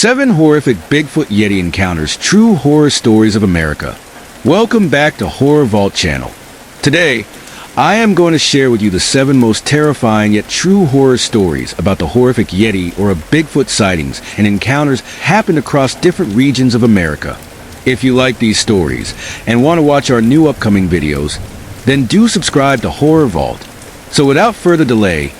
7 horrific Bigfoot Yeti encounters, true horror stories of America. Welcome back to Horror Vault channel. Today, I am going to share with you the 7 most terrifying yet true horror stories about the horrific Yeti or a Bigfoot sightings and encounters happened across different regions of America. If you like these stories and want to watch our new upcoming videos, then do subscribe to Horror Vault. So without further delay,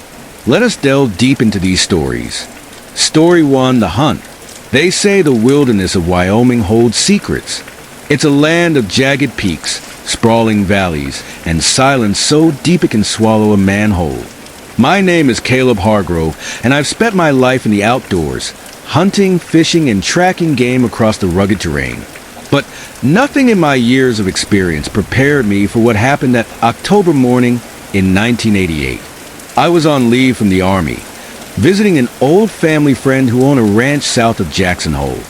let us delve deep into these stories. Story 1, The Hunt. They say the wilderness of Wyoming holds secrets. It's a land of jagged peaks, sprawling valleys, and silence so deep it can swallow a manhole. My name is Caleb Hargrove, and I've spent my life in the outdoors, hunting, fishing, and tracking game across the rugged terrain. But nothing in my years of experience prepared me for what happened that October morning in 1988. I was on leave from the Army, visiting an old family friend who owned a ranch south of Jackson Hole.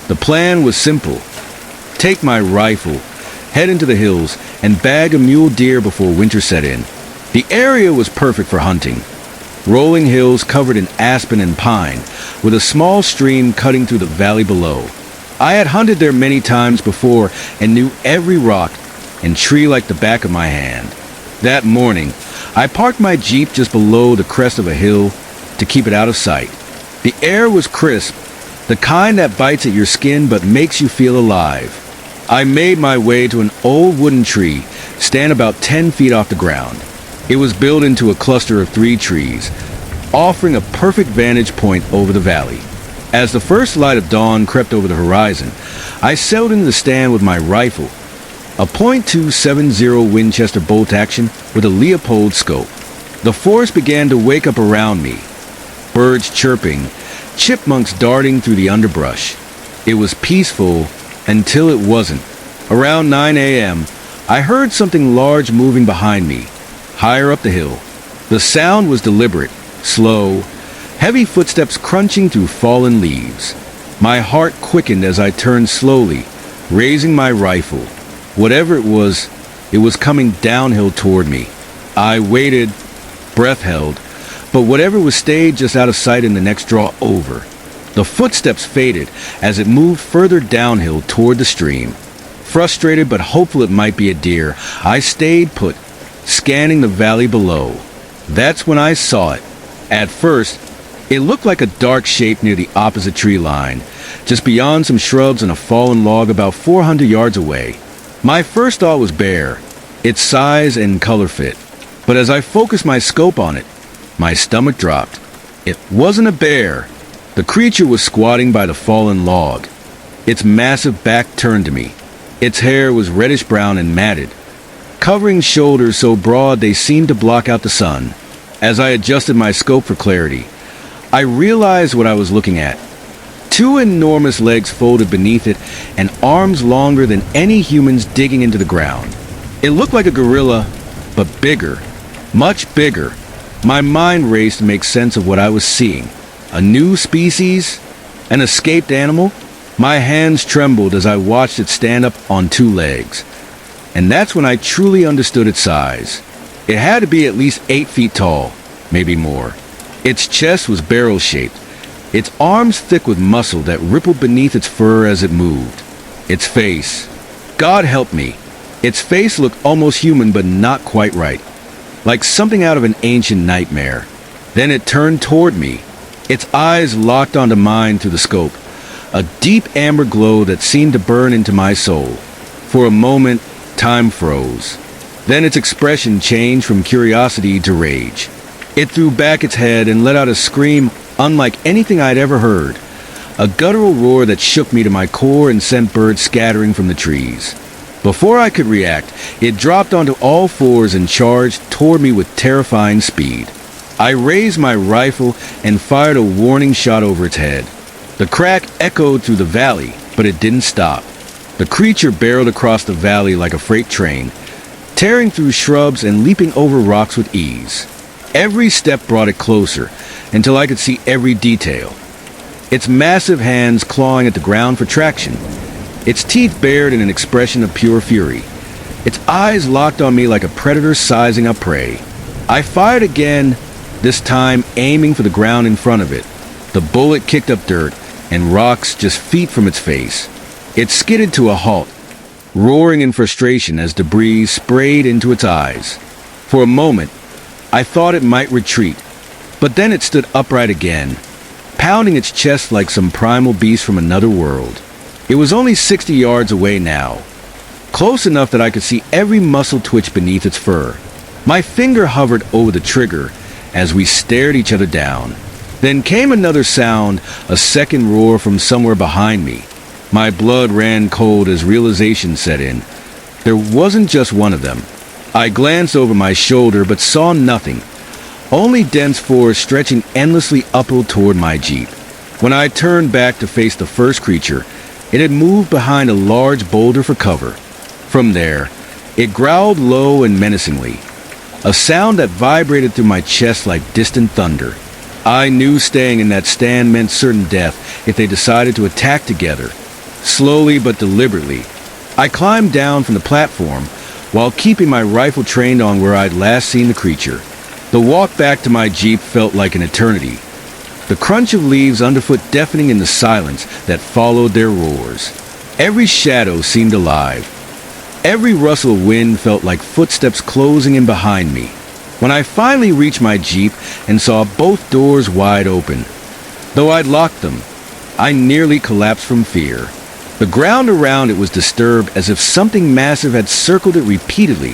The plan was simple. Take my rifle, head into the hills, and bag a mule deer before winter set in. The area was perfect for hunting. Rolling hills covered in aspen and pine, with a small stream cutting through the valley below. I had hunted there many times before and knew every rock and tree like the back of my hand. That morning, I parked my Jeep just below the crest of a hill to keep it out of sight. The air was crisp, the kind that bites at your skin but makes you feel alive. I made my way to an old wooden tree, stand about 10 feet off the ground. It was built into a cluster of 3 trees, offering a perfect vantage point over the valley. As the first light of dawn crept over the horizon, I settled into the stand with my rifle, a .270 Winchester bolt action with a Leopold scope. The forest began to wake up around me, birds chirping, chipmunks darting through the underbrush. It was peaceful until it wasn't. Around 9 a.m., I heard something large moving behind me, higher up the hill. The sound was deliberate, slow, heavy footsteps crunching through fallen leaves. My heart quickened as I turned slowly, raising my rifle. Whatever it was coming downhill toward me. I waited, breath held, but whatever was stayed just out of sight in the next draw over. The footsteps faded as it moved further downhill toward the stream. Frustrated but hopeful it might be a deer, I stayed put, scanning the valley below. That's when I saw it. At first, it looked like a dark shape near the opposite tree line, just beyond some shrubs and a fallen log about 400 yards away. My first thought was bear, its size and color fit. But as I focused my scope on it, my stomach dropped. It wasn't a bear. The creature was squatting by the fallen log. Its massive back turned to me. Its hair was reddish-brown and matted, covering shoulders so broad they seemed to block out the sun. As I adjusted my scope for clarity, I realized what I was looking at. 2 enormous legs folded beneath it and arms longer than any humans digging into the ground. It looked like a gorilla, but bigger, much bigger. My mind raced to make sense of what I was seeing. A new species? An escaped animal? My hands trembled as I watched it stand up on 2 legs. And that's when I truly understood its size. It had to be at least 8 feet tall, maybe more. Its chest was barrel-shaped, its arms thick with muscle that rippled beneath its fur as it moved. Its face. God help me. Its face looked almost human but not quite right, like something out of an ancient nightmare. Then it turned toward me. Its eyes locked onto mine through the scope, a deep amber glow that seemed to burn into my soul. For a moment, time froze. Then its expression changed from curiosity to rage. It threw back its head and let out a scream unlike anything I'd ever heard, a guttural roar that shook me to my core and sent birds scattering from the trees. Before I could react, it dropped onto all 4s and charged toward me with terrifying speed. I raised my rifle and fired a warning shot over its head. The crack echoed through the valley, but it didn't stop. The creature barreled across the valley like a freight train, tearing through shrubs and leaping over rocks with ease. Every step brought it closer, until I could see every detail. Its massive hands clawing at the ground for traction, its teeth bared in an expression of pure fury, its eyes locked on me like a predator sizing up prey. I fired again, this time aiming for the ground in front of it. The bullet kicked up dirt, and rocks just feet from its face. It skidded to a halt, roaring in frustration as debris sprayed into its eyes. For a moment, I thought it might retreat, but then it stood upright again, pounding its chest like some primal beast from another world. It was only 60 yards away now, close enough that I could see every muscle twitch beneath its fur. My finger hovered over the trigger as we stared each other down. Then came another sound, a second roar from somewhere behind me. My blood ran cold as realization set in. There wasn't just one of them. I glanced over my shoulder but saw nothing, only dense forest stretching endlessly upward toward my jeep. When I turned back to face the first creature, it had moved behind a large boulder for cover. From there, it growled low and menacingly, a sound that vibrated through my chest like distant thunder. I knew staying in that stand meant certain death if they decided to attack together. Slowly but deliberately, I climbed down from the platform while keeping my rifle trained on where I'd last seen the creature. The walk back to my jeep felt like an eternity, the crunch of leaves underfoot deafening in the silence that followed their roars. Every shadow seemed alive. Every rustle of wind felt like footsteps closing in behind me. When I finally reached my jeep and saw both doors wide open, though I'd locked them, I nearly collapsed from fear. The ground around it was disturbed as if something massive had circled it repeatedly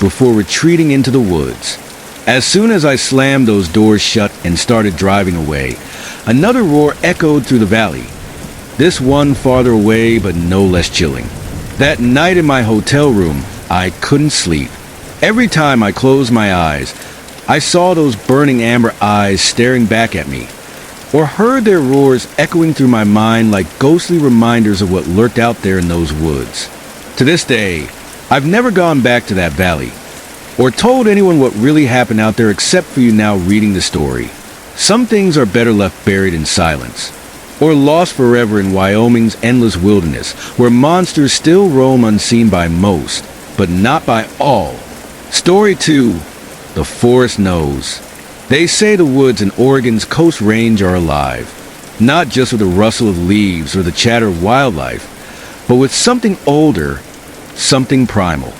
before retreating into the woods. As soon as I slammed those doors shut and started driving away, another roar echoed through the valley, this one farther away but no less chilling. That night in my hotel room, I couldn't sleep. Every time I closed my eyes, I saw those burning amber eyes staring back at me, or heard their roars echoing through my mind like ghostly reminders of what lurked out there in those woods. To this day, I've never gone back to that valley, or told anyone what really happened out there except for you now reading the story. Some things are better left buried in silence, or lost forever in Wyoming's endless wilderness, where monsters still roam unseen by most, but not by all. Story 2, The Forest Knows. They say the woods in Oregon's Coast Range are alive, not just with the rustle of leaves or the chatter of wildlife, but with something older, something primal.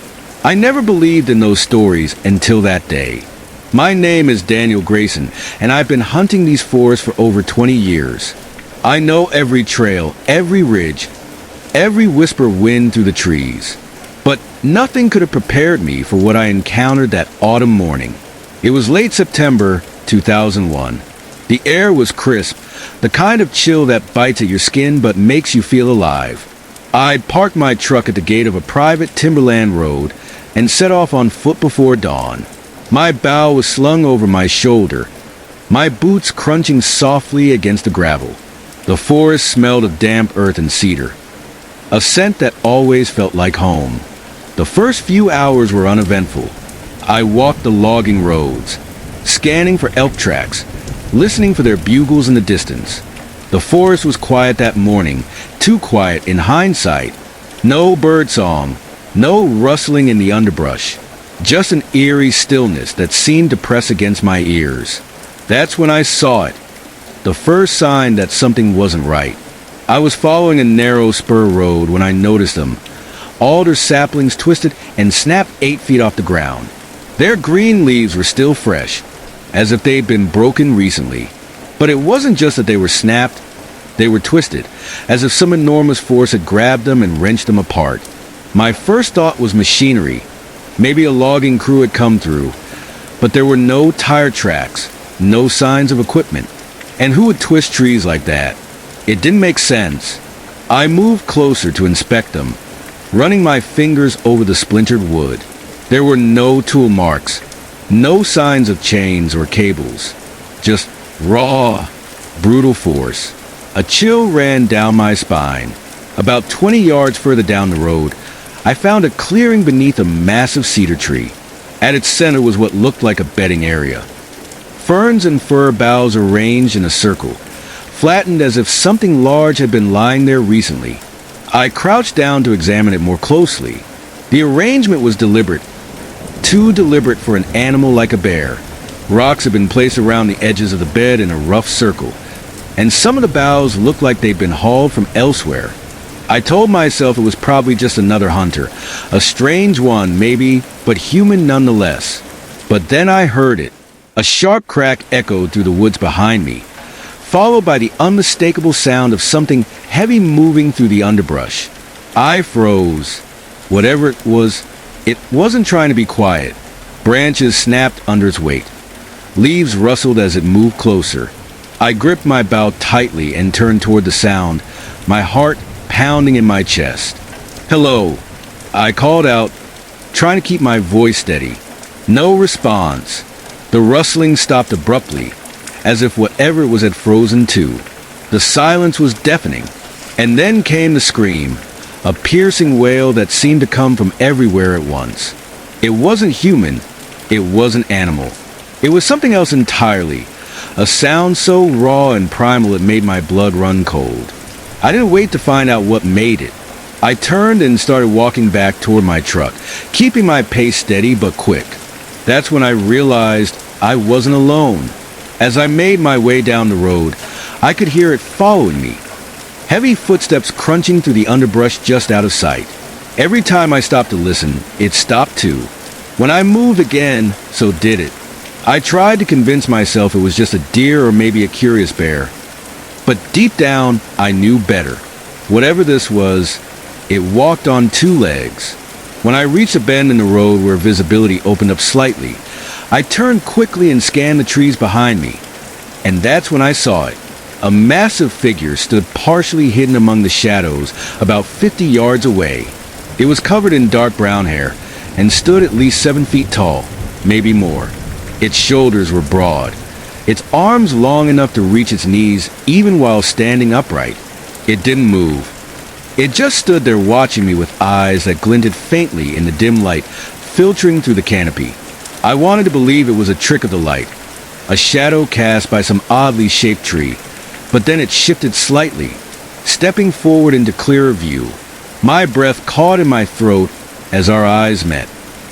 I never believed in those stories until that day. My name is Daniel Grayson, and I've been hunting these forests for over 20 years. I know every trail, every ridge, every whisper of wind through the trees. But nothing could have prepared me for what I encountered that autumn morning. It was late September 2001. The air was crisp, the kind of chill that bites at your skin but makes you feel alive. I'd parked my truck at the gate of a private timberland road and set off on foot before dawn. My bow was slung over my shoulder, my boots crunching softly against the gravel. The forest smelled of damp earth and cedar, a scent that always felt like home. The first few hours were uneventful. I walked the logging roads, scanning for elk tracks, listening for their bugles in the distance. The forest was quiet that morning, too quiet in hindsight. No birdsong, no rustling in the underbrush, just an eerie stillness that seemed to press against my ears. That's when I saw it, the first sign that something wasn't right. I was following a narrow spur road when I noticed them. Alder saplings twisted and snapped 8 feet off the ground. Their green leaves were still fresh, as if they'd been broken recently. But it wasn't just that they were snapped, they were twisted, as if some enormous force had grabbed them and wrenched them apart. My first thought was machinery. Maybe a logging crew had come through, but there were no tire tracks, no signs of equipment. And who would twist trees like that? It didn't make sense. I moved closer to inspect them, running my fingers over the splintered wood. There were no tool marks, no signs of chains or cables, just raw, brutal force. A chill ran down my spine. About 20 yards further down the road, I found a clearing beneath a massive cedar tree. At its center was what looked like a bedding area. Ferns and fir boughs arranged in a circle, flattened as if something large had been lying there recently. I crouched down to examine it more closely. The arrangement was deliberate, too deliberate for an animal like a bear. Rocks had been placed around the edges of the bed in a rough circle, and some of the boughs looked like they'd been hauled from elsewhere. I told myself it was probably just another hunter, a strange one maybe, but human nonetheless. But then I heard it. A sharp crack echoed through the woods behind me, followed by the unmistakable sound of something heavy moving through the underbrush. I froze. Whatever it wasn't trying to be quiet. Branches snapped under its weight. Leaves rustled as it moved closer. I gripped my bough tightly and turned toward the sound, my heart pounding in my chest. "Hello," I called out, trying to keep my voice steady. No response. The rustling stopped abruptly, as if whatever it was had frozen too. The silence was deafening. And then came the scream, a piercing wail that seemed to come from everywhere at once. It wasn't human. It wasn't animal. It was something else entirely. A sound so raw and primal it made my blood run cold. I didn't wait to find out what made it. I turned and started walking back toward my truck, keeping my pace steady but quick. That's when I realized I wasn't alone. As I made my way down the road, I could hear it following me. Heavy footsteps crunching through the underbrush just out of sight. Every time I stopped to listen, it stopped too. When I moved again, so did it. I tried to convince myself it was just a deer or maybe a curious bear. But deep down, I knew better. Whatever this was, it walked on two legs. When I reached a bend in the road where visibility opened up slightly, I turned quickly and scanned the trees behind me. And that's when I saw it. A massive figure stood partially hidden among the shadows about 50 yards away. It was covered in dark brown hair and stood at least 7 feet tall, maybe more. Its shoulders were broad, its arms long enough to reach its knees even while standing upright. It didn't move. It just stood there watching me with eyes that glinted faintly in the dim light filtering through the canopy. I wanted to believe it was a trick of the light, a shadow cast by some oddly shaped tree. But then it shifted slightly, stepping forward into clearer view. My breath caught in my throat as our eyes met.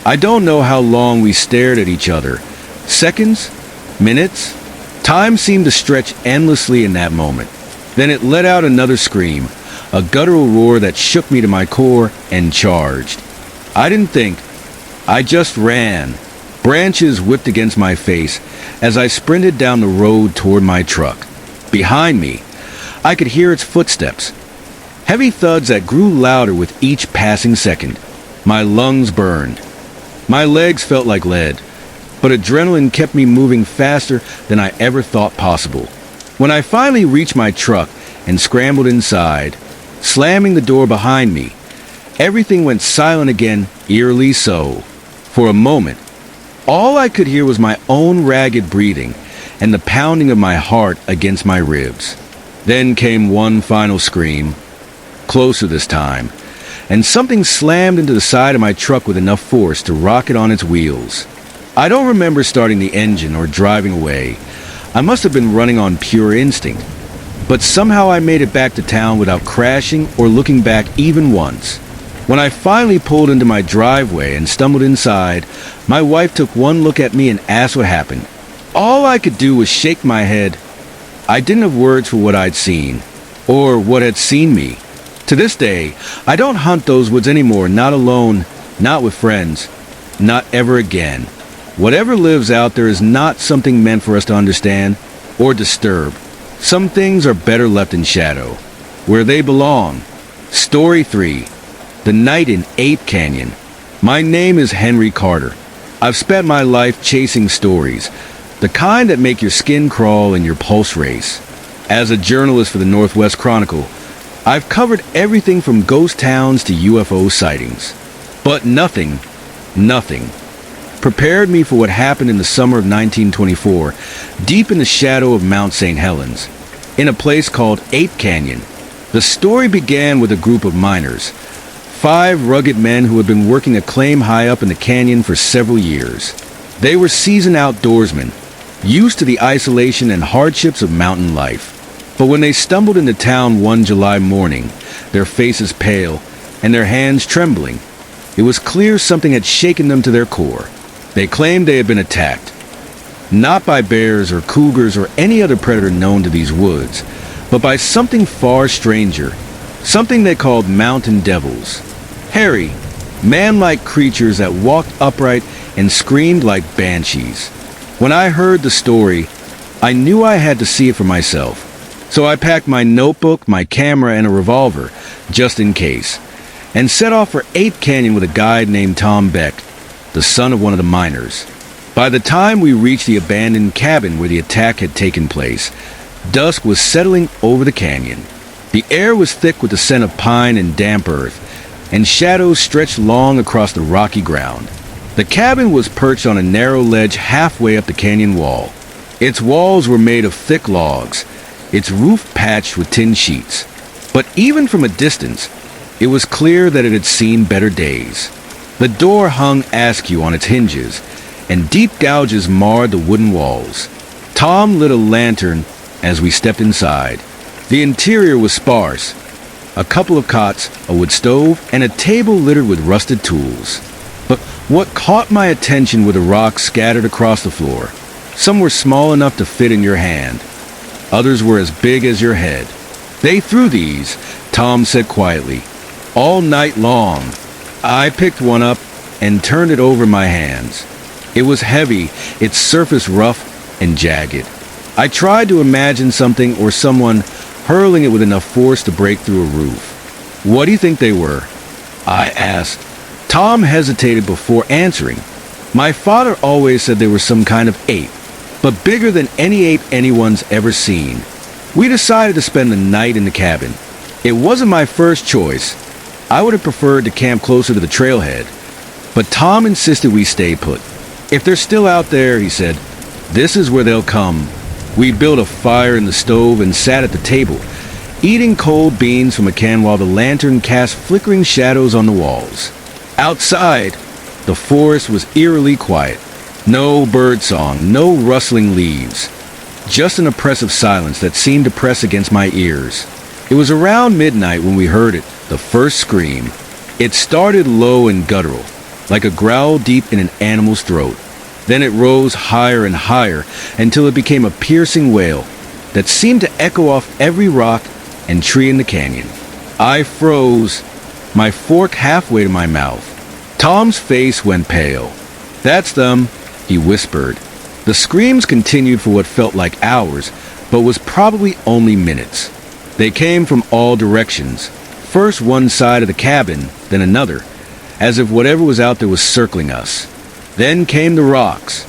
I don't know how long we stared at each other. Seconds? Minutes? Time seemed to stretch endlessly in that moment. Then it let out another scream, a guttural roar that shook me to my core and charged. I didn't think. I just ran. Branches whipped against my face as I sprinted down the road toward my truck. Behind me, I could hear its footsteps, heavy thuds that grew louder with each passing second. My lungs burned. My legs felt like lead, but adrenaline kept me moving faster than I ever thought possible. When I finally reached my truck and scrambled inside, slamming the door behind me, everything went silent again, eerily so. For a moment, all I could hear was my own ragged breathing and the pounding of my heart against my ribs. Then came one final scream, closer this time, and something slammed into the side of my truck with enough force to rock it on its wheels. I don't remember starting the engine or driving away. I must have been running on pure instinct. But somehow I made it back to town without crashing or looking back even once. When I finally pulled into my driveway and stumbled inside, my wife took one look at me and asked what happened. All I could do was shake my head. I didn't have words for what I'd seen, or what had seen me. To this day, I don't hunt those woods anymore, not alone, not with friends, not ever again. Whatever lives out there is not something meant for us to understand or disturb. Some things are better left in shadow, where they belong. Story 3. The Night in Ape Canyon. My name is Henry Carter. I've spent my life chasing stories, the kind that make your skin crawl and your pulse race. As a journalist for the Northwest Chronicle, I've covered everything from ghost towns to UFO sightings. But nothing prepared me for what happened in the summer of 1924, deep in the shadow of Mount St. Helens, in a place called Ape Canyon. The story began with a group of miners, 5 rugged men who had been working a claim high up in the canyon for several years. They were seasoned outdoorsmen, used to the isolation and hardships of mountain life. But when they stumbled into town one July morning, their faces pale and their hands trembling, it was clear something had shaken them to their core. They claimed they had been attacked. Not by bears or cougars or any other predator known to these woods, but by something far stranger, something they called mountain devils. Hairy, man-like creatures that walked upright and screamed like banshees. When I heard the story, I knew I had to see it for myself. So I packed my notebook, my camera, and a revolver, just in case, and set off for Ape Canyon with a guide named Tom Beck, the son of one of the miners. By the time we reached the abandoned cabin where the attack had taken place, dusk was settling over the canyon. The air was thick with the scent of pine and damp earth, and shadows stretched long across the rocky ground. The cabin was perched on a narrow ledge halfway up the canyon wall. Its walls were made of thick logs, its roof patched with tin sheets. But even from a distance, it was clear that it had seen better days. The door hung askew on its hinges, and deep gouges marred the wooden walls. Tom lit a lantern as we stepped inside. The interior was sparse. A couple of cots, a wood stove, and a table littered with rusted tools. But what caught my attention were the rocks scattered across the floor. Some were small enough to fit in your hand. Others were as big as your head. They threw these, Tom said quietly, all night long. I picked one up and turned it over my hands. It was heavy, its surface rough and jagged. I tried to imagine something or someone hurling it with enough force to break through a roof. What do you think they were? I asked. Tom hesitated before answering. My father always said they were some kind of ape, but bigger than any ape anyone's ever seen. We decided to spend the night in the cabin. It wasn't my first choice. I would have preferred to camp closer to the trailhead, but Tom insisted we stay put. If they're still out there, he said, this is where they'll come. We built a fire in the stove and sat at the table, eating cold beans from a can while the lantern cast flickering shadows on the walls. Outside, the forest was eerily quiet. No bird song, no rustling leaves. Just an oppressive silence that seemed to press against my ears. It was around midnight when we heard it, the first scream. It started low and guttural, like a growl deep in an animal's throat. Then it rose higher and higher until it became a piercing wail that seemed to echo off every rock and tree in the canyon. I froze, my fork halfway to my mouth. Tom's face went pale. That's them, he whispered. The screams continued for what felt like hours, but was probably only minutes. They came from all directions, first one side of the cabin, then another, as if whatever was out there was circling us. Then came the rocks.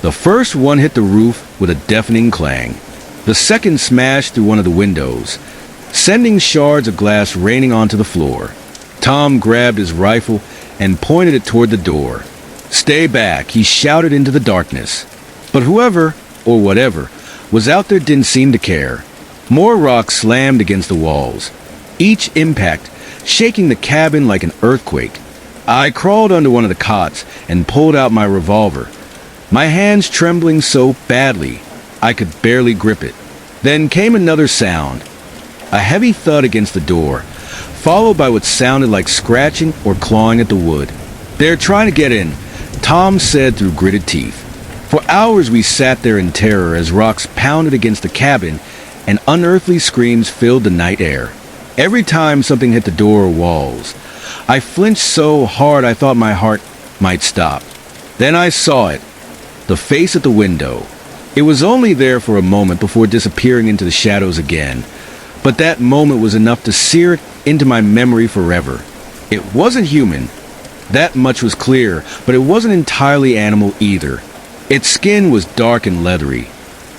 The first one hit the roof with a deafening clang. The second smashed through one of the windows, sending shards of glass raining onto the floor. Tom grabbed his rifle and pointed it toward the door. Stay back, he shouted into the darkness. But whoever, or whatever, was out there didn't seem to care. More rocks slammed against the walls, each impact shaking the cabin like an earthquake. I crawled under one of the cots and pulled out my revolver, my hands trembling so badly I could barely grip it. Then came another sound, a heavy thud against the door, followed by what sounded like scratching or clawing at the wood. They're trying to get in, Tom said through gritted teeth. For hours we sat there in terror as rocks pounded against the cabin and unearthly screams filled the night air. Every time something hit the door or walls, I flinched so hard I thought my heart might stop. Then I saw it, the face at the window. It was only there for a moment before disappearing into the shadows again, but that moment was enough to sear it into my memory forever. It wasn't human, that much was clear, but it wasn't entirely animal either. Its skin was dark and leathery.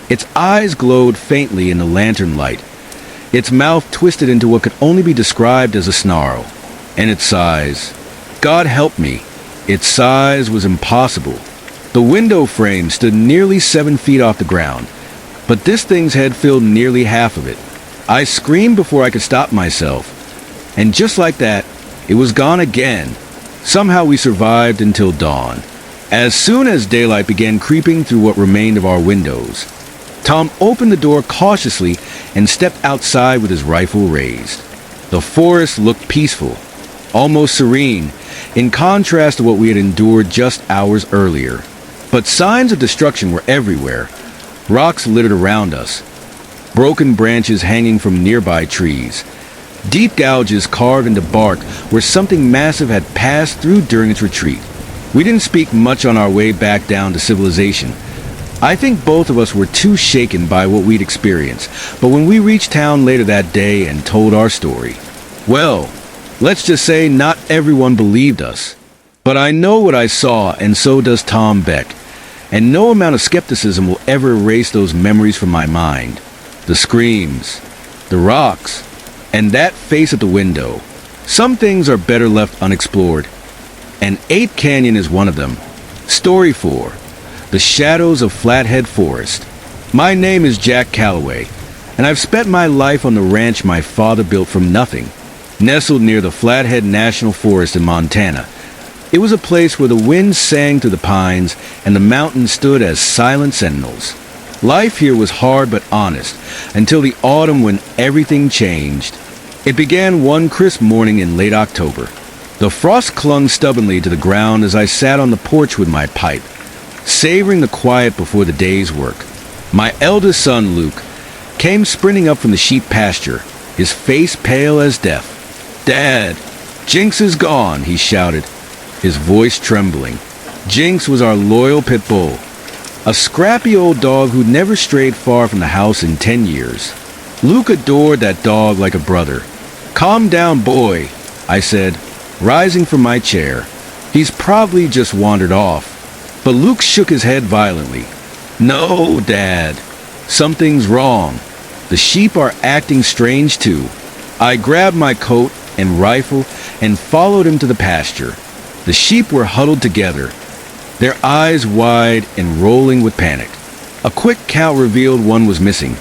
Its eyes glowed faintly in the lantern light. Its mouth twisted into what could only be described as a snarl. And its size. God help me. Its size was impossible. The window frame stood nearly 7 feet off the ground, but this thing's head filled nearly half of it. I screamed before I could stop myself. And just like that, it was gone again. Somehow we survived until dawn. As soon as daylight began creeping through what remained of our windows, Tom opened the door cautiously and stepped outside with his rifle raised. The forest looked peaceful, almost serene, in contrast to what we had endured just hours earlier. But signs of destruction were everywhere. Rocks littered around us, broken branches hanging from nearby trees, deep gouges carved into bark where something massive had passed through during its retreat. We didn't speak much on our way back down to civilization. I think both of us were too shaken by what we'd experienced, but when we reached town later that day and told our story, well, let's just say not everyone believed us. But I know what I saw, and so does Tom Beck, and no amount of skepticism will ever erase those memories from my mind. The screams, the rocks, and that face at the window. Some things are better left unexplored, and Ape Canyon is one of them. Story 4. The Shadows of Flathead Forest. My name is Jack Calloway, and I've spent my life on the ranch my father built from nothing, nestled near the Flathead National Forest in Montana. It was a place where the wind sang through the pines and the mountains stood as silent sentinels. Life here was hard but honest, until the autumn when everything changed. It began one crisp morning in late October. The frost clung stubbornly to the ground as I sat on the porch with my pipe, savoring the quiet before the day's work. My eldest son, Luke, came sprinting up from the sheep pasture, his face pale as death. "Dad, Jinx is gone," he shouted, his voice trembling. Jinx was our loyal pit bull, a scrappy old dog who'd never strayed far from the house in 10 years. Luke adored that dog like a brother. "Calm down, boy," I said, rising from my chair. "He's probably just wandered off." But Luke shook his head violently. "No, Dad. Something's wrong. The sheep are acting strange too." I grabbed my coat and rifle and followed him to the pasture. The sheep were huddled together, their eyes wide and rolling with panic. A quick count revealed one was missing,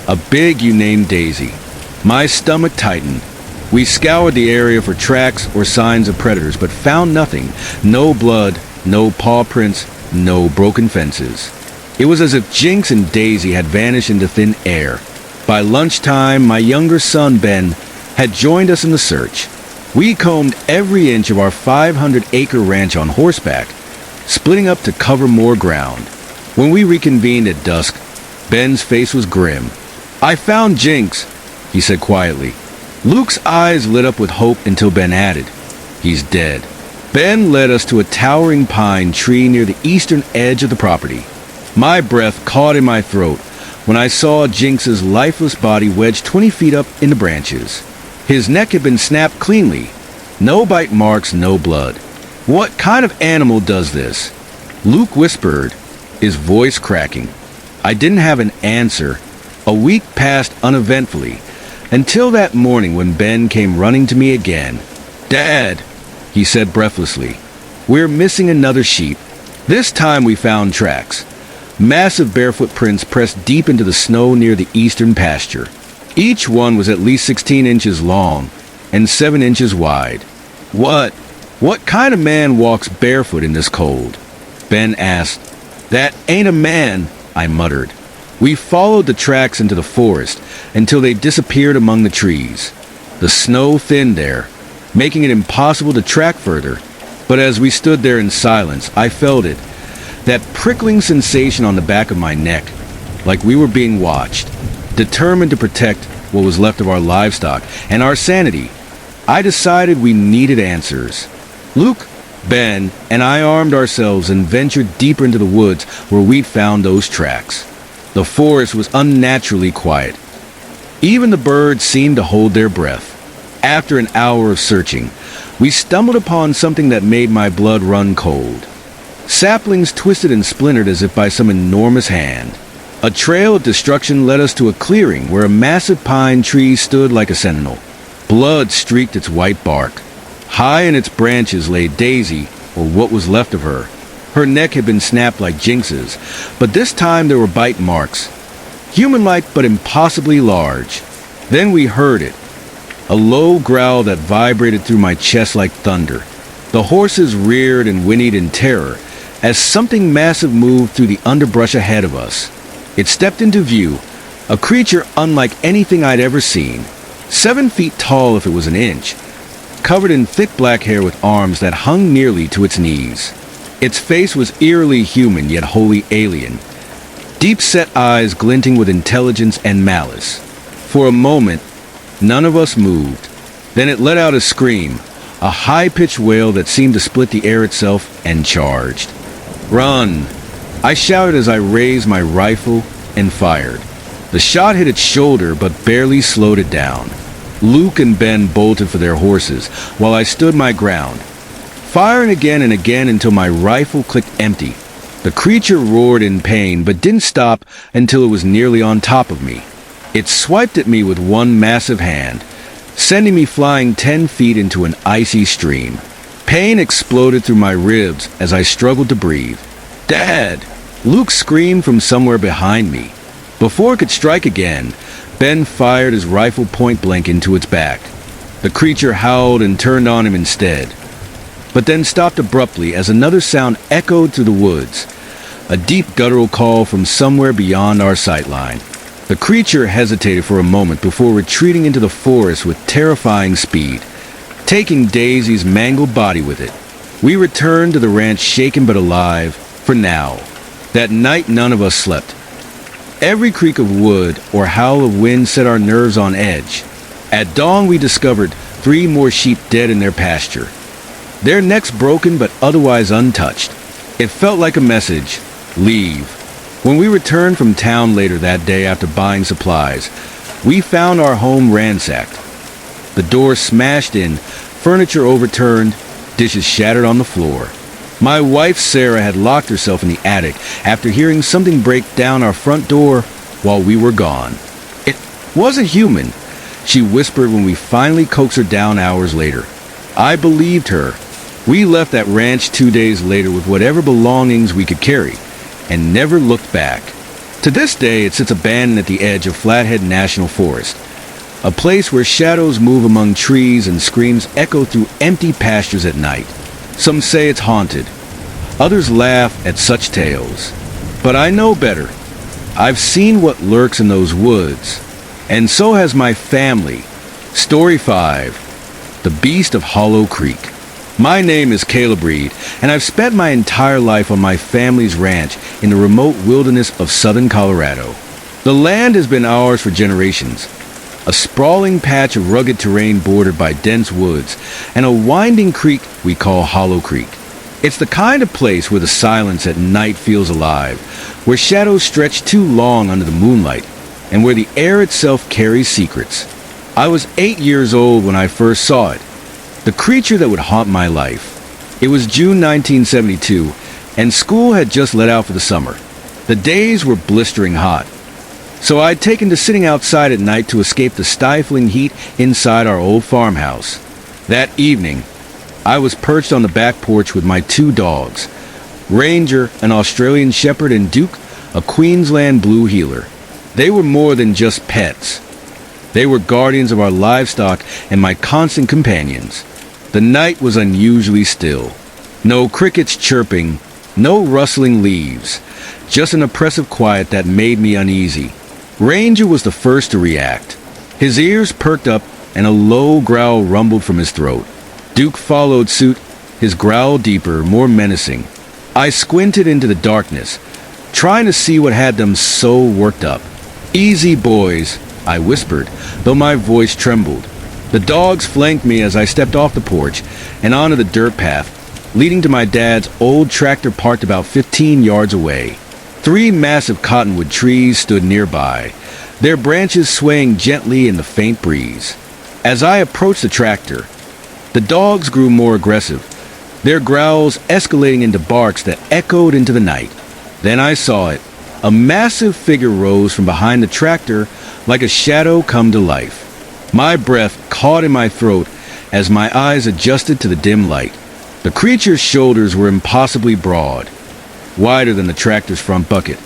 a big ewe named Daisy. My stomach tightened. We scoured the area for tracks or signs of predators, but found nothing. No blood, no paw prints, no broken fences. It was as if Jinx and Daisy had vanished into thin air. By lunchtime, my younger son, Ben, had joined us in the search. We combed every inch of our 500-acre ranch on horseback, splitting up to cover more ground. When we reconvened at dusk, Ben's face was grim. "I found Jinx," he said quietly. Luke's eyes lit up with hope until Ben added, "He's dead." Ben led us to a towering pine tree near the eastern edge of the property. My breath caught in my throat when I saw Jinx's lifeless body wedged 20 feet up in the branches. His neck had been snapped cleanly. No bite marks, no blood. "What kind of animal does this?" Luke whispered, his voice cracking. I didn't have an answer. A week passed uneventfully, until that morning when Ben came running to me again. "Dad," he said breathlessly, "we're missing another sheep. This time we found tracks. Massive barefoot prints pressed deep into the snow near the eastern pasture. Each one was at least 16 inches long and 7 inches wide." What kind of man walks barefoot in this cold?" Ben asked. "That ain't a man," I muttered. We followed the tracks into the forest until they disappeared among the trees. The snow thinned there, making it impossible to track further. But as we stood there in silence, I felt it, that prickling sensation on the back of my neck, like we were being watched, determined to protect what was left of our livestock and our sanity. I decided we needed answers. Luke, Ben, and I armed ourselves and ventured deeper into the woods where we'd found those tracks. The forest was unnaturally quiet. Even the birds seemed to hold their breath. After an hour of searching, we stumbled upon something that made my blood run cold. Saplings twisted and splintered as if by some enormous hand. A trail of destruction led us to a clearing where a massive pine tree stood like a sentinel. Blood streaked its white bark. High in its branches lay Daisy, or what was left of her. Her neck had been snapped like Jinx's, but this time there were bite marks. Human-like but impossibly large. Then we heard it. A low growl that vibrated through my chest like thunder. The horses reared and whinnied in terror as something massive moved through the underbrush ahead of us. It stepped into view, a creature unlike anything I'd ever seen. 7 feet tall if it was an inch, covered in thick black hair with arms that hung nearly to its knees. Its face was eerily human yet wholly alien, deep-set eyes glinting with intelligence and malice. For a moment, none of us moved. Then it let out a scream, a high-pitched wail that seemed to split the air itself, and charged. "Run!" I shouted as I raised my rifle and fired. The shot hit its shoulder but barely slowed it down. Luke and Ben bolted for their horses, while I stood my ground, firing again and again until my rifle clicked empty. The creature roared in pain but didn't stop until it was nearly on top of me. It swiped at me with one massive hand, sending me flying 10 feet into an icy stream. Pain exploded through my ribs as I struggled to breathe. "Dad!" Luke screamed from somewhere behind me. Before it could strike again, Ben fired his rifle point blank into its back. The creature howled and turned on him instead, but then stopped abruptly as another sound echoed through the woods, a deep guttural call from somewhere beyond our sight line. The creature hesitated for a moment before retreating into the forest with terrifying speed, taking Daisy's mangled body with it. We returned to the ranch shaken but alive, for now. That night none of us slept. Every creak of wood or howl of wind set our nerves on edge. At dawn we discovered 3 more sheep dead in their pasture, their necks broken but otherwise untouched. It felt like a message: leave. When we returned from town later that day after buying supplies, we found our home ransacked. The door smashed in, furniture overturned, dishes shattered on the floor. My wife Sarah had locked herself in the attic after hearing something break down our front door while we were gone. "It wasn't human," she whispered when we finally coaxed her down hours later. I believed her. We left that ranch 2 days later with whatever belongings we could carry, and never looked back. To this day, it sits abandoned at the edge of Flathead National Forest, a place where shadows move among trees and screams echo through empty pastures at night. Some say it's haunted. Others laugh at such tales. But I know better. I've seen what lurks in those woods, and so has my family. Story 5, The Beast of Hollow Creek. My name is Caleb Reed, and I've spent my entire life on my family's ranch in the remote wilderness of southern Colorado. The land has been ours for generations, a sprawling patch of rugged terrain bordered by dense woods, and a winding creek we call Hollow Creek. It's the kind of place where the silence at night feels alive, where shadows stretch too long under the moonlight, and where the air itself carries secrets. I was 8 years old when I first saw it, the creature that would haunt my life. It was June 1972, and school had just let out for the summer. The days were blistering hot, so I'd taken to sitting outside at night to escape the stifling heat inside our old farmhouse. That evening, I was perched on the back porch with my 2 dogs, Ranger, an Australian Shepherd, and Duke, a Queensland Blue Heeler. They were more than just pets. They were guardians of our livestock and my constant companions. The night was unusually still. No crickets chirping, no rustling leaves, just an oppressive quiet that made me uneasy. Ranger was the first to react. His ears perked up and a low growl rumbled from his throat. Duke followed suit, his growl deeper, more menacing. I squinted into the darkness, trying to see what had them so worked up. "Easy, boys," I whispered, though my voice trembled. The dogs flanked me as I stepped off the porch and onto the dirt path, leading to my dad's old tractor parked about 15 yards away. 3 massive cottonwood trees stood nearby, their branches swaying gently in the faint breeze. As I approached the tractor, the dogs grew more aggressive, their growls escalating into barks that echoed into the night. Then I saw it. A massive figure rose from behind the tractor like a shadow come to life. My breath caught in my throat as my eyes adjusted to the dim light. The creature's shoulders were impossibly broad, wider than the tractor's front bucket,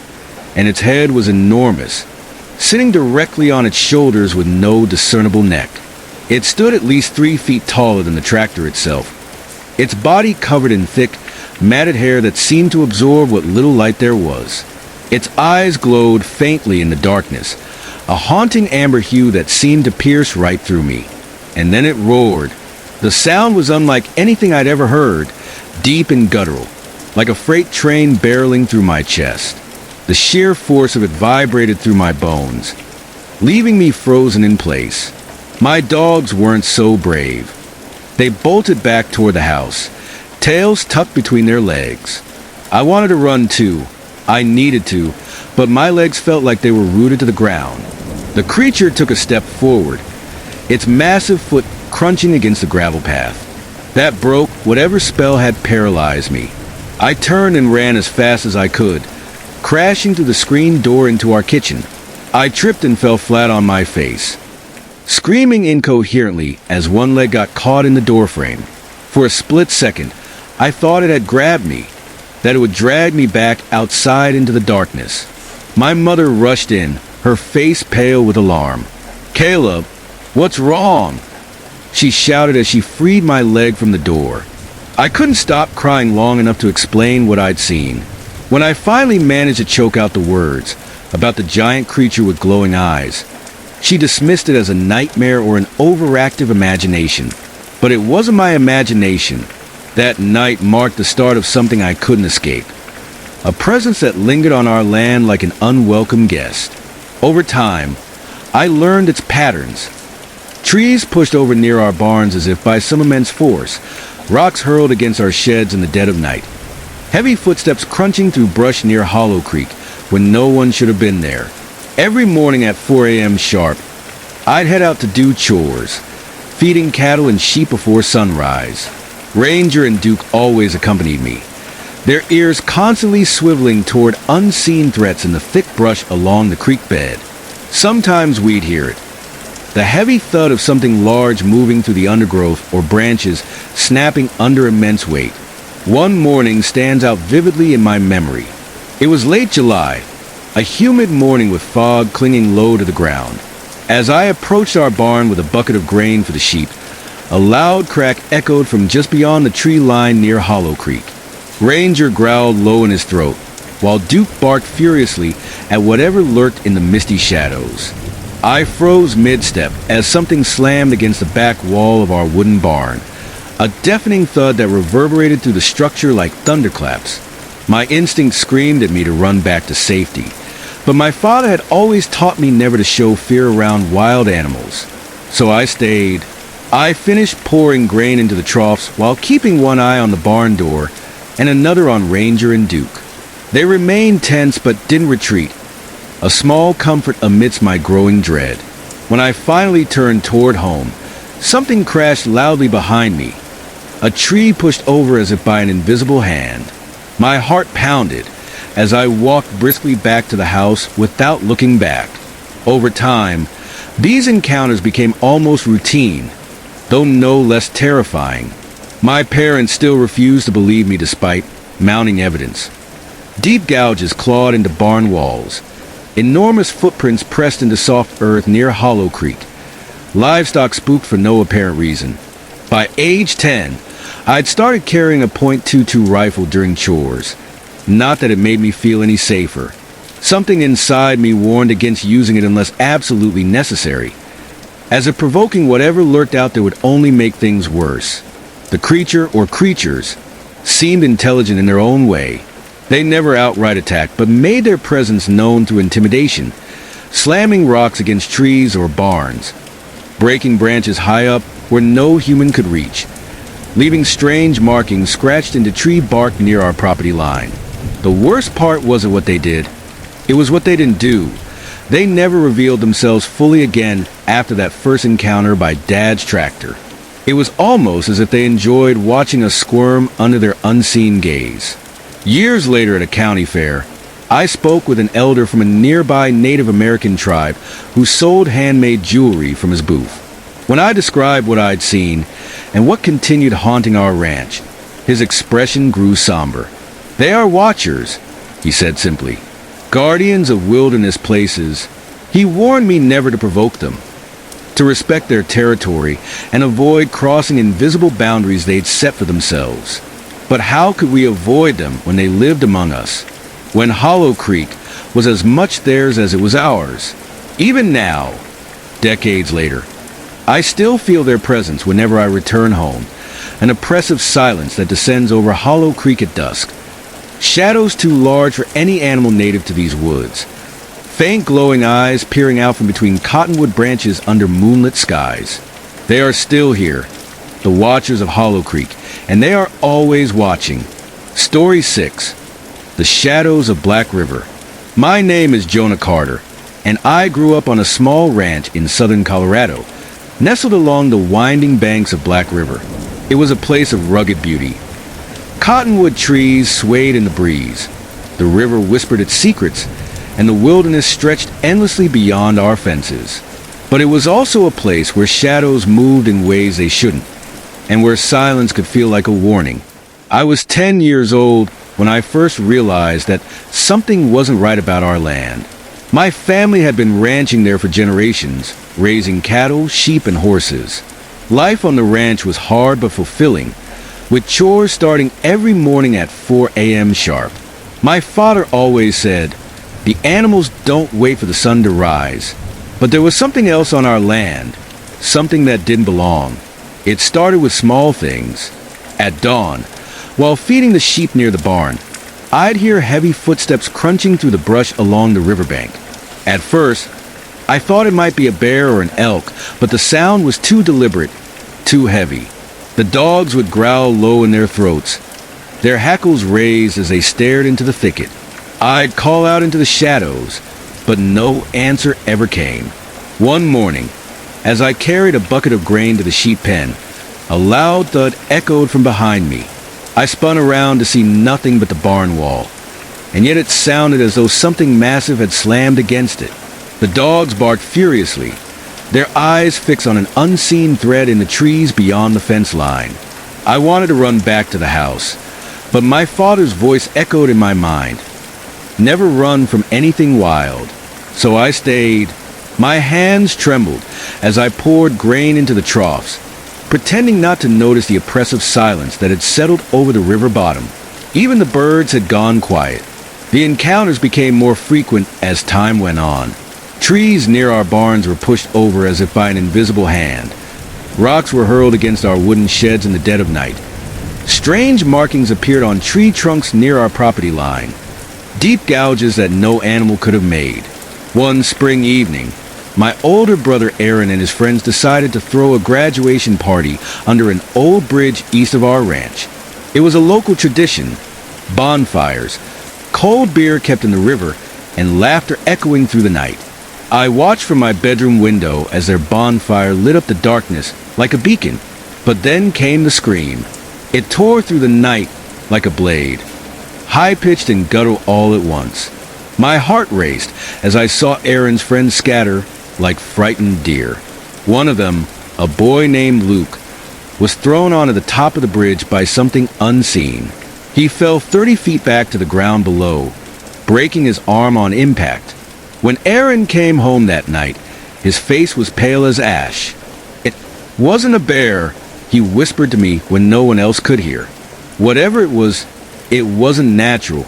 and its head was enormous, sitting directly on its shoulders with no discernible neck. It stood at least 3 feet taller than the tractor itself, its body covered in thick, matted hair that seemed to absorb what little light there was. Its eyes glowed faintly in the darkness, a haunting amber hue that seemed to pierce right through me. And then it roared. The sound was unlike anything I'd ever heard, deep and guttural. like a freight train barreling through my chest. The sheer force of it vibrated through my bones, leaving me frozen in place. My dogs weren't so brave. They bolted back toward the house, tails tucked between their legs. I wanted to run too. I needed to, but my legs felt like they were rooted to the ground. The creature took a step forward, its massive foot crunching against the gravel path. That broke whatever spell had paralyzed me. I turned and ran as fast as I could, crashing through the screen door into our kitchen. I tripped and fell flat on my face, screaming incoherently as one leg got caught in the doorframe. For a split second, I thought it had grabbed me, that it would drag me back outside into the darkness. My mother rushed in, her face pale with alarm. "Caleb, what's wrong?" she shouted as she freed my leg from the door. I couldn't stop crying long enough to explain what I'd seen. When I finally managed to choke out the words about the giant creature with glowing eyes, she dismissed it as a nightmare or an overactive imagination. But it wasn't my imagination. That night marked the start of something I couldn't escape. A presence that lingered on our land like an unwelcome guest. Over time, I learned its patterns. Trees pushed over near our barns as if by some immense force. Rocks hurled against our sheds in the dead of night. Heavy footsteps crunching through brush near Hollow Creek when no one should have been there. Every morning at 4 a.m. sharp, I'd head out to do chores, feeding cattle and sheep before sunrise. Ranger and Duke always accompanied me, their ears constantly swiveling toward unseen threats in the thick brush along the creek bed. Sometimes we'd hear it, the heavy thud of something large moving through the undergrowth or branches snapping under immense weight. One morning stands out vividly in my memory. It was late July, a humid morning with fog clinging low to the ground. As I approached our barn with a bucket of grain for the sheep, a loud crack echoed from just beyond the tree line near Hollow Creek. Ranger growled low in his throat, while Duke barked furiously at whatever lurked in the misty shadows. I froze mid-step as something slammed against the back wall of our wooden barn, a deafening thud that reverberated through the structure like thunderclaps. My instinct screamed at me to run back to safety, but my father had always taught me never to show fear around wild animals. So I stayed. I finished pouring grain into the troughs while keeping one eye on the barn door and another on Ranger and Duke. They remained tense but didn't retreat, a small comfort amidst my growing dread. When I finally turned toward home, something crashed loudly behind me. A tree pushed over as if by an invisible hand. My heart pounded as I walked briskly back to the house without looking back. Over time, these encounters became almost routine, though no less terrifying. My parents still refused to believe me despite mounting evidence. Deep gouges clawed into barn walls, enormous footprints pressed into soft earth near Hollow Creek. Livestock spooked for no apparent reason. By age 10, I'd started carrying a .22 rifle during chores. Not that it made me feel any safer. Something inside me warned against using it unless absolutely necessary, as if provoking whatever lurked out there would only make things worse. The creature or creatures seemed intelligent in their own way. They never outright attacked, but made their presence known through intimidation, slamming rocks against trees or barns, breaking branches high up where no human could reach, leaving strange markings scratched into tree bark near our property line. The worst part wasn't what they did. It was what they didn't do. They never revealed themselves fully again after that first encounter by Dad's tractor. It was almost as if they enjoyed watching us squirm under their unseen gaze. Years later at a county fair, I spoke with an elder from a nearby Native American tribe who sold handmade jewelry from his booth. When I described what I'd seen and what continued haunting our ranch, his expression grew somber. "They are watchers," he said simply, "guardians of wilderness places." He warned me never to provoke them, to respect their territory and avoid crossing invisible boundaries they'd set for themselves. But how could we avoid them when they lived among us, when Hollow Creek was as much theirs as it was ours? Even now, decades later, I still feel their presence whenever I return home, an oppressive silence that descends over Hollow Creek at dusk, Shadows too large for any animal native to these woods. Faint glowing eyes peering out from between cottonwood branches under moonlit skies. They are still here, the watchers of Hollow Creek, and they are always watching. Story 6. The Shadows of Black River. My name is Jonah Carter, and I grew up on a small ranch in southern Colorado, nestled along the winding banks of Black River. It was a place of rugged beauty. Cottonwood trees swayed in the breeze. The river whispered its secrets, and the wilderness stretched endlessly beyond our fences. But it was also a place where shadows moved in ways they shouldn't, and where silence could feel like a warning. I was 10 years old when I first realized that something wasn't right about our land. My family had been ranching there for generations, raising cattle, sheep, and horses. Life on the ranch was hard but fulfilling, with chores starting every morning at 4 a.m. sharp. My father always said, "The animals don't wait for the sun to rise." But there was something else on our land, something that didn't belong. It started with small things. At dawn, while feeding the sheep near the barn, I'd hear heavy footsteps crunching through the brush along the riverbank. At first, I thought it might be a bear or an elk, but the sound was too deliberate, too heavy. The dogs would growl low in their throats, their hackles raised as they stared into the thicket. I'd call out into the shadows, but no answer ever came. One morning, as I carried a bucket of grain to the sheep pen, a loud thud echoed from behind me. I spun around to see nothing but the barn wall, and yet it sounded as though something massive had slammed against it. The dogs barked furiously, their eyes fixed on an unseen thread in the trees beyond the fence line. I wanted to run back to the house, but my father's voice echoed in my mind. Never run from anything wild. So I stayed. My hands trembled as I poured grain into the troughs, pretending not to notice the oppressive silence that had settled over the river bottom. Even the birds had gone quiet. The encounters became more frequent as time went on. Trees near our barns were pushed over as if by an invisible hand. Rocks were hurled against our wooden sheds in the dead of night. Strange markings appeared on tree trunks near our property line, deep gouges that no animal could have made. One spring evening, my older brother Aaron and his friends decided to throw a graduation party under an old bridge east of our ranch. It was a local tradition: bonfires, cold beer kept in the river, and laughter echoing through the night. I watched from my bedroom window as their bonfire lit up the darkness like a beacon. But then came the scream. It tore through the night like a blade, high-pitched and guttural all at once. My heart raced as I saw Aaron's friends scatter like frightened deer. One of them, a boy named Luke, was thrown onto the top of the bridge by something unseen. He fell 30 feet back to the ground below, breaking his arm on impact. When Aaron came home that night, his face was pale as ash. "It wasn't a bear," he whispered to me when no one else could hear. Whatever it wasn't natural.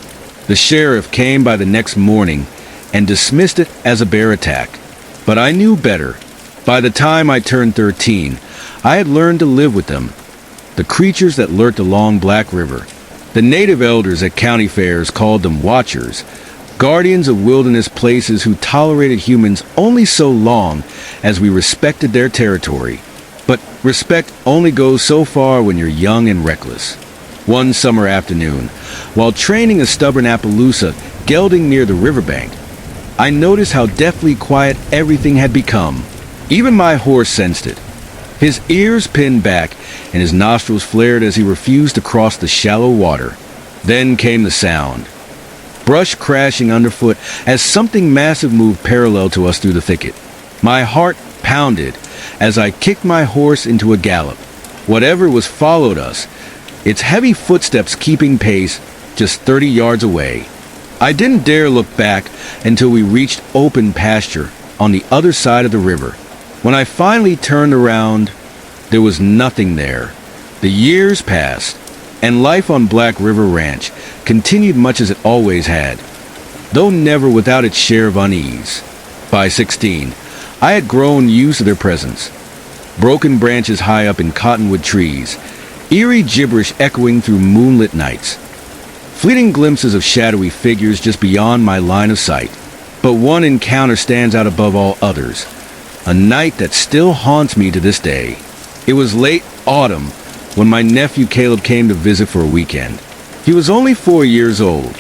The sheriff came by the next morning and dismissed it as a bear attack. But I knew better. By the time I turned 13, I had learned to live with them, the creatures that lurked along Black River. The native elders at county fairs called them watchers, guardians of wilderness places who tolerated humans only so long as we respected their territory. But respect only goes so far when you're young and reckless. One summer afternoon, while training a stubborn Appaloosa gelding near the riverbank, I noticed how deathly quiet everything had become. Even my horse sensed it. His ears pinned back and his nostrils flared as he refused to cross the shallow water. Then came the sound. Brush crashing underfoot as something massive moved parallel to us through the thicket. My heart pounded as I kicked my horse into a gallop. Whatever was followed us, its heavy footsteps keeping pace just 30 yards away. I didn't dare look back until we reached open pasture on the other side of the river. When I finally turned around, there was nothing there. The years passed, and life on Black River Ranch continued much as it always had, though never without its share of unease. By 16, I had grown used to their presence. Broken branches high up in cottonwood trees, eerie gibberish echoing through moonlit nights. fleeting glimpses of shadowy figures just beyond my line of sight. But one encounter stands out above all others, a night that still haunts me to this day. It was late autumn when my nephew Caleb came to visit for a weekend. He was only 4 years old,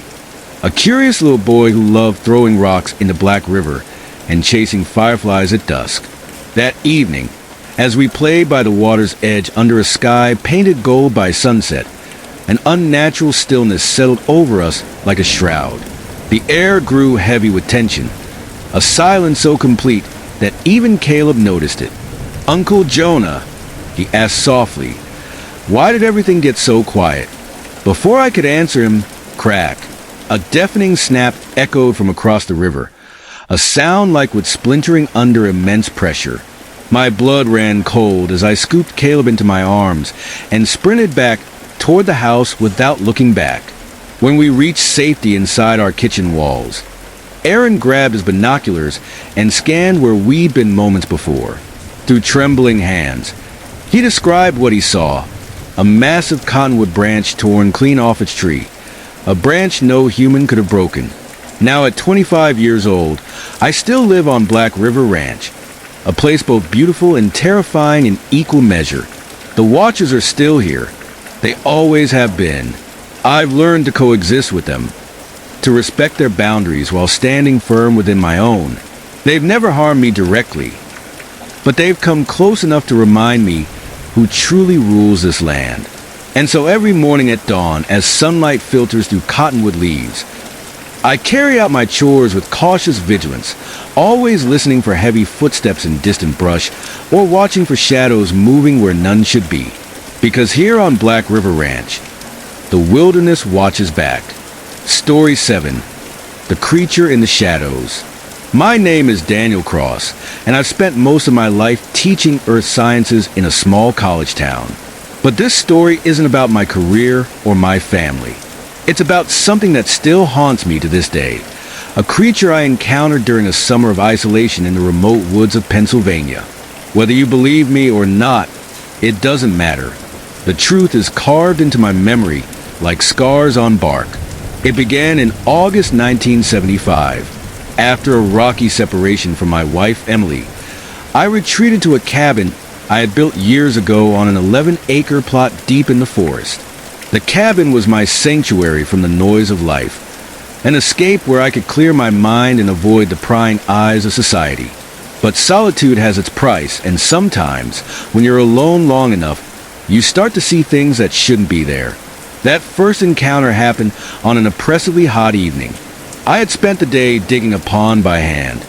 a curious little boy who loved throwing rocks in the Black River and chasing fireflies at dusk. That evening, as we played by the water's edge under a sky painted gold by sunset, an unnatural stillness settled over us like a shroud. The air grew heavy with tension, a silence so complete that even Caleb noticed it. "Uncle Jonah," he asked softly, "why did everything get so quiet?" Before I could answer him, crack, a deafening snap echoed from across the river, a sound like wood splintering under immense pressure. My blood ran cold as I scooped Caleb into my arms and sprinted back toward the house without looking back. When we reached safety inside our kitchen walls, Aaron grabbed his binoculars and scanned where we'd been moments before. Through trembling hands, he described what he saw: a massive cottonwood branch torn clean off its tree, a branch no human could have broken. Now at 25 years old, I still live on Black River Ranch, a place both beautiful and terrifying in equal measure. The Watchers are still here. They always have been. I've learned to coexist with them, to respect their boundaries while standing firm within my own. They've never harmed me directly, but they've come close enough to remind me who truly rules this land. And so every morning at dawn, as sunlight filters through cottonwood leaves, I carry out my chores with cautious vigilance, always listening for heavy footsteps in distant brush or watching for shadows moving where none should be. Because here on Black River Ranch, the wilderness watches back. Story 7. The Creature in the Shadows. My name is Daniel Cross, and I've spent most of my life teaching earth sciences in a small college town. But this story isn't about my career or my family. It's about something that still haunts me to this day. A creature I encountered during a summer of isolation in the remote woods of Pennsylvania. Whether you believe me or not, it doesn't matter. The truth is carved into my memory like scars on bark. It began in August 1975. After a rocky separation from my wife, Emily, I retreated to a cabin I had built years ago on an 11-acre plot deep in the forest. The cabin was my sanctuary from the noise of life, an escape where I could clear my mind and avoid the prying eyes of society. But solitude has its price, and sometimes, when you're alone long enough, you start to see things that shouldn't be there. That first encounter happened on an oppressively hot evening. I had spent the day digging a pond by hand,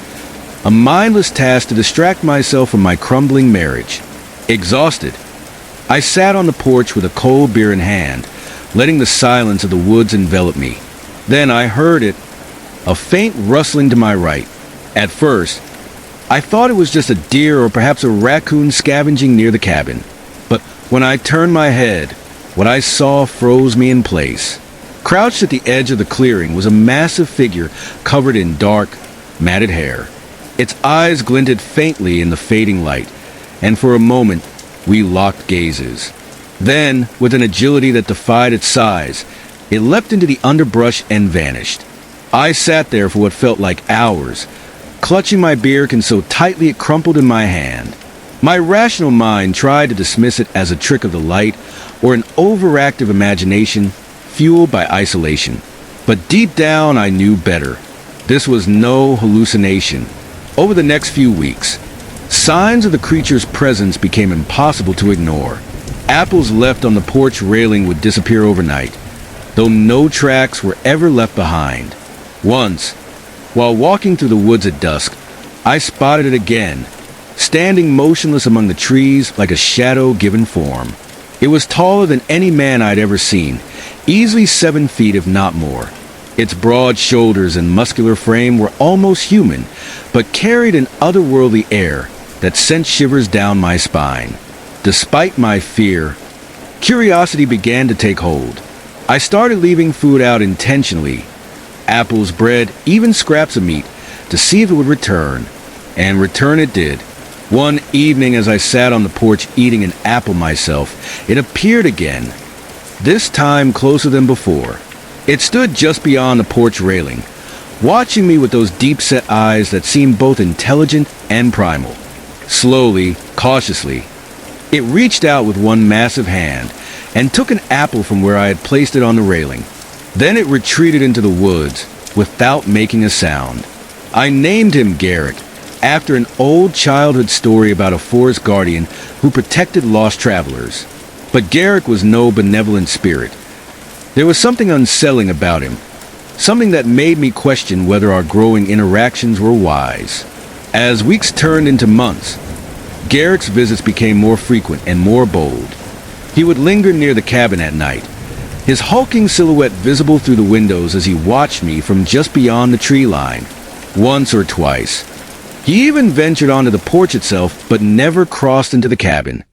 a mindless task to distract myself from my crumbling marriage. Exhausted, I sat on the porch with a cold beer in hand, letting the silence of the woods envelop me. Then I heard it, a faint rustling to my right. At first, I thought it was just a deer or perhaps a raccoon scavenging near the cabin. But when I turned my head, what I saw froze me in place. Crouched at the edge of the clearing was a massive figure covered in dark, matted hair. Its eyes glinted faintly in the fading light, and for a moment, we locked gazes. Then, with an agility that defied its size, it leapt into the underbrush and vanished. I sat there for what felt like hours, clutching my beer can so tightly it crumpled in my hand. My rational mind tried to dismiss it as a trick of the light or an overactive imagination fueled by isolation. But deep down, I knew better. This was no hallucination. Over the next few weeks, signs of the creature's presence became impossible to ignore. Apples left on the porch railing would disappear overnight, though no tracks were ever left behind. Once, while walking through the woods at dusk, I spotted it again, standing motionless among the trees like a shadow given form. It was taller than any man I'd ever seen, easily 7 feet if not more. Its broad shoulders and muscular frame were almost human, but carried an otherworldly air that sent shivers down my spine. Despite my fear, curiosity began to take hold. I started leaving food out intentionally, apples, bread, even scraps of meat, to see if it would return. And return it did. One evening as I sat on the porch eating an apple myself, it appeared again, this time closer than before. It stood just beyond the porch railing, watching me with those deep-set eyes that seemed both intelligent and primal. Slowly, cautiously, it reached out with one massive hand and took an apple from where I had placed it on the railing. Then it retreated into the woods without making a sound. I named him Garrick, after an old childhood story about a forest guardian who protected lost travelers. But Garrick was no benevolent spirit. There was something unsettling about him, something that made me question whether our growing interactions were wise. As weeks turned into months, Garrick's visits became more frequent and more bold. He would linger near the cabin at night, his hulking silhouette visible through the windows as he watched me from just beyond the tree line. Once or twice, he even ventured onto the porch itself, but never crossed into the cabin.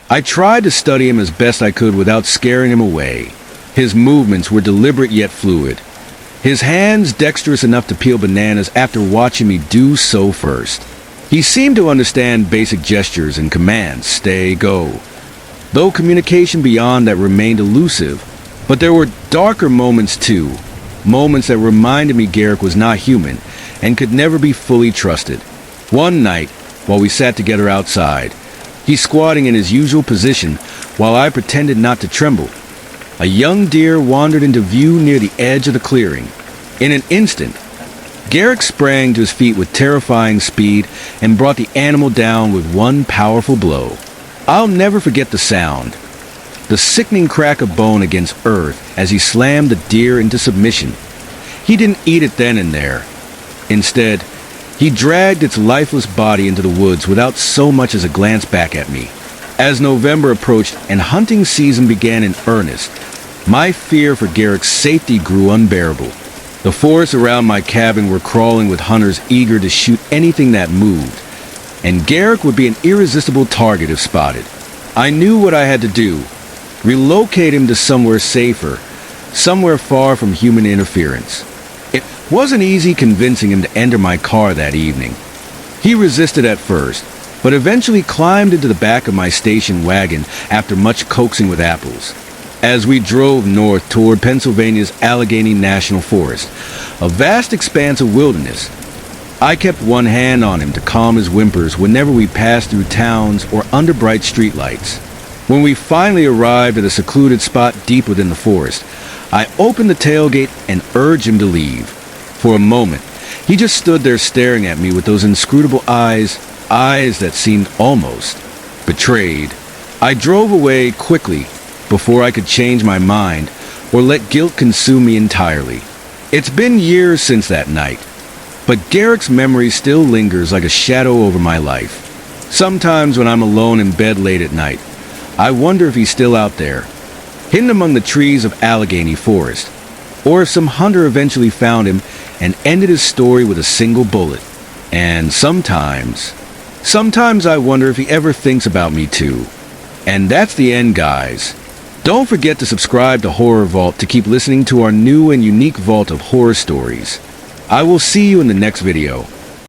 I tried to study him as best I could without scaring him away. His movements were deliberate yet fluid, his hands dexterous enough to peel bananas after watching me do so first. He seemed to understand basic gestures and commands, stay, go, though communication beyond that remained elusive. But there were darker moments too, moments that reminded me Garrick was not human and could never be fully trusted. One night, while we sat together outside, he squatting in his usual position while I pretended not to tremble, a young deer wandered into view near the edge of the clearing. In an instant, Garrick sprang to his feet with terrifying speed and brought the animal down with one powerful blow. I'll never forget the sound, the sickening crack of bone against earth as he slammed the deer into submission. He didn't eat it then and there. Instead, he dragged its lifeless body into the woods without so much as a glance back at me. As November approached and hunting season began in earnest, my fear for Garrick's safety grew unbearable. The forests around my cabin were crawling with hunters eager to shoot anything that moved, and Garrick would be an irresistible target if spotted. I knew what I had to do: relocate him to somewhere safer, somewhere far from human interference. It wasn't easy convincing him to enter my car that evening. He resisted at first, but eventually climbed into the back of my station wagon after much coaxing with apples. As we drove north toward Pennsylvania's Allegheny National Forest, a vast expanse of wilderness, I kept one hand on him to calm his whimpers whenever we passed through towns or under bright streetlights. When we finally arrived at a secluded spot deep within the forest, I opened the tailgate and urged him to leave. For a moment, he just stood there staring at me with those inscrutable eyes that seemed almost betrayed. I drove away quickly before I could change my mind or let guilt consume me entirely. It's been years since that night, but Garrick's memory still lingers like a shadow over my life. Sometimes when I'm alone in bed late at night, I wonder if he's still out there, hidden among the trees of Allegheny Forest, or if some hunter eventually found him and ended his story with a single bullet. And sometimes I wonder if he ever thinks about me too. And that's the end, guys. Don't forget to subscribe to Horror Vault to keep listening to our new and unique vault of horror stories. I will see you in the next video.